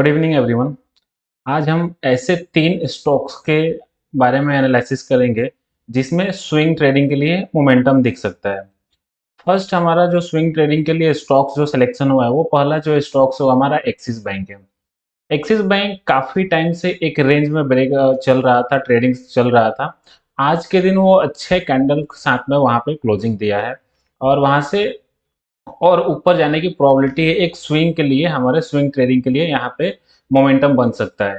Good evening everyone. आज हम ऐसे 3 स्टॉक्स के बारे में एनालिसिस करेंगे जिसमें स्विंग ट्रेडिंग के लिए मोमेंटम दिख सकता है। फर्स्ट हमारा जो स्विंग ट्रेडिंग के लिए स्टॉक्स जो सिलेक्शन हुआ है वो पहला जो स्टॉक्स वो हमारा एक्सिस बैंक है। एक्सिस बैंक काफ़ी टाइम से एक रेंज में ब्रेक चल रहा था, ट्रेडिंग चल रहा था। आज के दिन वो अच्छे कैंडल के साथ में वहाँ पे क्लोजिंग दिया है और वहाँ से और ऊपर जाने की प्रोबेबिलिटी है। एक स्विंग के लिए हमारे स्विंग ट्रेडिंग के लिए यहाँ पे मोमेंटम बन सकता है।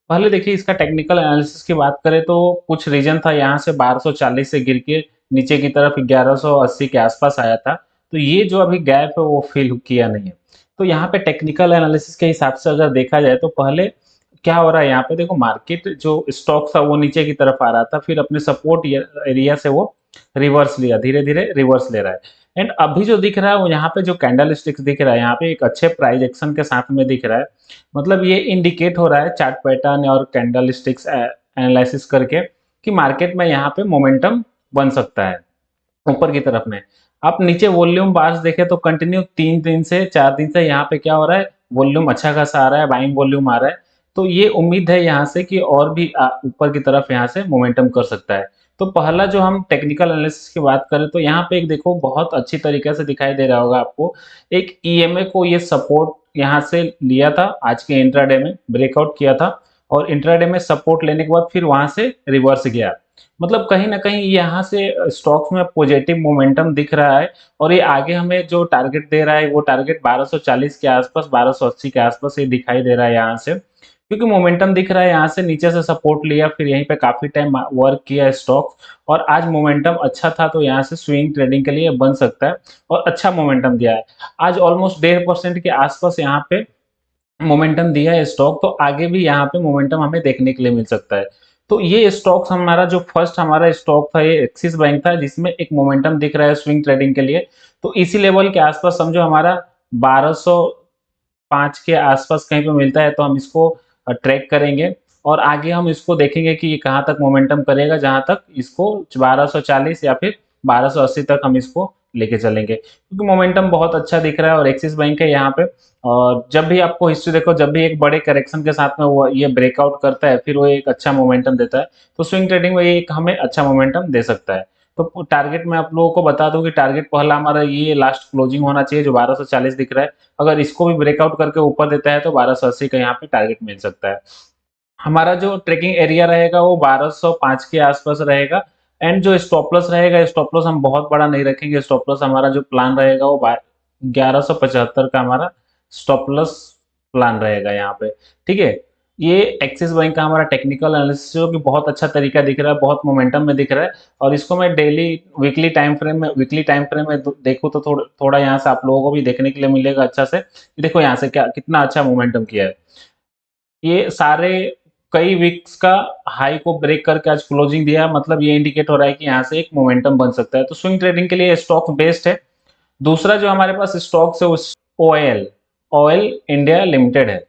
पहले देखिए इसका टेक्निकल एनालिसिस की बात करें तो कुछ रीजन था यहाँ से 1240 से गिर के नीचे की तरफ 1180 के आसपास आया था। तो ये जो अभी गैप है वो फिल किया नहीं है। तो यहाँ पे टेक्निकल एनालिसिस के हिसाब से अगर देखा जाए तो पहले क्या हो रहा है यहाँ पे देखो, मार्केट जो स्टॉक था वो नीचे की तरफ आ रहा था, फिर अपने सपोर्ट एरिया से वो रिवर्स लिया, धीरे धीरे रिवर्स ले रहा है। एंड अभी जो दिख रहा है वो यहाँ पे जो कैंडल स्टिक्स दिख रहा है यहाँ पे एक अच्छे प्राइस एक्शन के साथ में दिख रहा है। मतलब ये इंडिकेट हो रहा है चार्ट पैटर्न और कैंडल स्टिक्स एनालिसिस करके कि मार्केट में यहाँ पे मोमेंटम बन सकता है ऊपर की तरफ में। आप नीचे वॉल्यूम बार्स देखें तो कंटिन्यू 3 दिन से 4 दिन से यहाँ पे क्या हो रहा है, वॉल्यूम अच्छा खासा आ रहा है, बाइंग वॉल्यूम आ रहा है। तो ये उम्मीद है यहाँ से कि और भी ऊपर की तरफ यहाँ से मोमेंटम कर सकता है। तो पहला जो हम टेक्निकल एनालिसिस की बात करें तो यहाँ पे एक देखो बहुत अच्छी तरीके से दिखाई दे रहा होगा आपको, एक ईएमए को ये सपोर्ट यहाँ से लिया था, आज के इंट्राडे में ब्रेकआउट किया था और इंट्राडे में सपोर्ट लेने के बाद फिर वहां से रिवर्स गया। मतलब कहीं ना कहीं यहाँ से स्टॉक्स में पॉजिटिव मोमेंटम दिख रहा है और ये आगे हमें जो टारगेट दे रहा है वो टारगेट 1240 के आसपास, 1280 के आसपास ये दिखाई दे रहा है यहाँ से, क्योंकि मोमेंटम दिख रहा है। यहाँ से नीचे से सपोर्ट लिया, फिर यहीं पे काफी टाइम वर्क किया स्टॉक और आज मोमेंटम अच्छा था तो यहाँ से स्विंग ट्रेडिंग के लिए बन सकता है और अच्छा मोमेंटम दिया है। आज ऑलमोस्ट 1.5% के आसपास यहाँ पे मोमेंटम दिया है स्टॉक, तो आगे भी यहाँ पे मोमेंटम हमें देखने के लिए मिल सकता है। तो ये स्टॉक्स हमारा जो फर्स्ट हमारा स्टॉक था ये एक्सिस बैंक था जिसमें एक मोमेंटम दिख रहा है स्विंग ट्रेडिंग के लिए। तो इसी लेवल के आसपास समझो हमारा 1205 के आसपास कहीं पे मिलता है तो हम इसको ट्रैक करेंगे और आगे हम इसको देखेंगे कि ये कहाँ तक मोमेंटम करेगा, जहाँ तक इसको 1240 या फिर 1280 तक हम इसको लेके चलेंगे, क्योंकि मोमेंटम बहुत अच्छा दिख रहा है और एक्सिस बैंक है यहाँ पे। और जब भी आपको हिस्ट्री देखो, जब भी एक बड़े करेक्शन के साथ में वो ये ब्रेकआउट करता है फिर वो एक अच्छा मोमेंटम देता है। तो स्विंग ट्रेडिंग में ये एक हमें अच्छा मोमेंटम दे सकता है। तो टारगेट मैं आप लोगों को बता दूं कि टारगेट पहला हमारा ये लास्ट क्लोजिंग होना चाहिए जो 1240 दिख रहा है। अगर इसको भी ब्रेकआउट करके ऊपर देता है तो 1280 का यहाँ पे टारगेट मिल सकता है। हमारा जो ट्रेकिंग एरिया रहेगा वो 1205 के आसपास रहेगा। एंड जो स्टॉप लॉस रहेगा, स्टॉप लॉस हम बहुत बड़ा नहीं रखेंगे। स्टॉप लॉस हमारा जो प्लान रहेगा वो 1175 का हमारा स्टॉप लॉस प्लान रहेगा यहाँ पे। ठीक है, ये एक्सिस बैंक का हमारा टेक्निकल एनालिसिस जो कि बहुत अच्छा तरीका दिख रहा है, बहुत मोमेंटम में दिख रहा है। और इसको मैं डेली वीकली टाइम फ्रेम में देखूँ तो थोड़ा थोड़ा यहाँ से आप लोगों को भी देखने के लिए मिलेगा अच्छा से। देखो यहाँ से क्या कितना अच्छा मोमेंटम किया है। ये सारे कई वीक्स का हाई को ब्रेक करके आज क्लोजिंग दिया, मतलब ये इंडिकेट हो रहा है कि यहाँ से एक मोमेंटम बन सकता है। तो स्विंग ट्रेडिंग के लिए स्टॉक बेस्ट है। दूसरा जो हमारे पास स्टॉक्स है उस ओएल ऑयल इंडिया लिमिटेड है।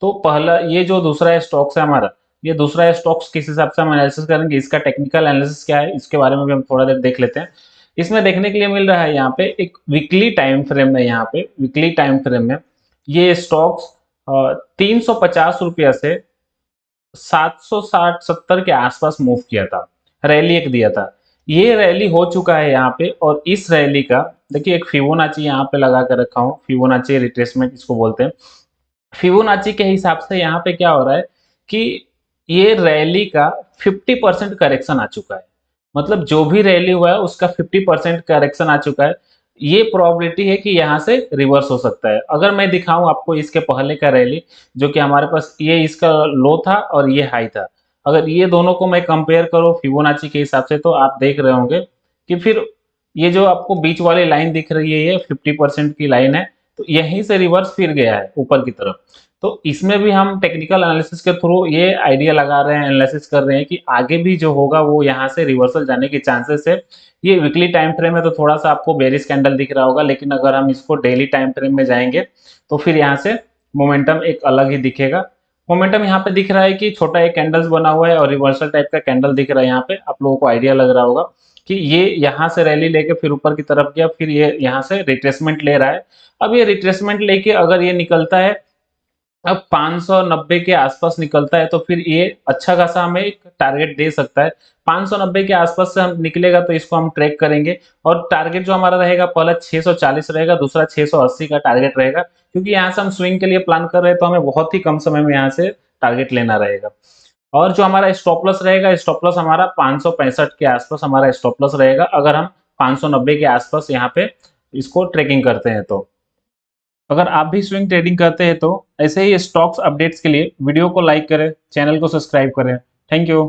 तो पहला ये जो दूसरा स्टॉक्स है हमारा, ये दूसरा स्टॉक्स किस हिसाब से हम एनालिसिस करेंगे, इसका टेक्निकल एनालिसिस क्या है इसके बारे में भी हम थोड़ा देर देख लेते हैं। इसमें देखने के लिए मिल रहा है यहाँ पे एक वीकली टाइम फ्रेम में, यहाँ पे वीकली टाइम फ्रेम में ये स्टॉक्स 350 रुपया से 760-70 के आसपास मूव किया था, रैली एक दिया था। ये रैली हो चुका है यहाँ पे और इस रैली का देखिए एक फिबोनाची यहाँ पे लगा कर रखा हूँ, फिबोनाची रिट्रेसमेंट इसको बोलते हैं। फिबोनाची के हिसाब से यहाँ पे क्या हो रहा है कि ये रैली का 50% करेक्शन आ चुका है। मतलब जो भी रैली हुआ है उसका 50% करेक्शन आ चुका है। ये प्रोबेबिलिटी है कि यहाँ से रिवर्स हो सकता है। अगर मैं दिखाऊं आपको इसके पहले का रैली, जो कि हमारे पास ये इसका लो था और ये हाई था, अगर ये दोनों को मैं कंपेयर करूं फिबोनाची के हिसाब से तो आप देख रहे होंगे कि फिर ये जो आपको बीच वाली लाइन दिख रही है ये 50% की लाइन है। तो यहीं से रिवर्स फिर गया है ऊपर की तरफ। तो इसमें भी हम टेक्निकल एनालिसिस के थ्रू ये आइडिया लगा रहे हैं, एनालिसिस कर रहे हैं कि आगे भी जो होगा वो यहाँ से रिवर्सल जाने के चांसेस है। ये वीकली टाइम फ्रेम है तो थोड़ा सा आपको बेरिश कैंडल दिख रहा होगा, लेकिन अगर हम इसको डेली टाइम फ्रेम में जाएंगे तो फिर यहाँ से मोमेंटम एक अलग ही दिखेगा। मोमेंटम यहाँ पे दिख रहा है कि छोटा एक कैंडल्स बना हुआ है और रिवर्सल टाइप का कैंडल दिख रहा है। यहाँ पे आप लोगों को आइडिया लग रहा होगा कि ये यहाँ से रैली लेके फिर ऊपर की तरफ गया, फिर ये यहाँ से रिट्रेसमेंट ले रहा है। अब ये रिट्रेसमेंट लेके अगर ये निकलता है अब 590 के आसपास निकलता है तो फिर ये अच्छा खासा हमें एक टारगेट दे सकता है। 590 के आसपास से हम निकलेगा तो इसको हम ट्रैक करेंगे और टारगेट जो हमारा रहेगा पहला 640 रहेगा, दूसरा 680 का टारगेट रहेगा, क्योंकि यहाँ से हम स्विंग के लिए प्लान कर रहे हैं तो हमें बहुत ही कम समय में यहाँ से टारगेट लेना रहेगा। और जो हमारा स्टॉप लॉस रहेगा, स्टॉप लॉस हमारा 565 के आसपास हमारा स्टॉप लॉस रहेगा, अगर हम 590 के आसपास यहाँ पे इसको ट्रेकिंग करते हैं तो। अगर आप भी स्विंग ट्रेडिंग करते हैं तो ऐसे ही स्टॉक्स अपडेट्स के लिए वीडियो को लाइक करें, चैनल को सब्सक्राइब करें। Thank you.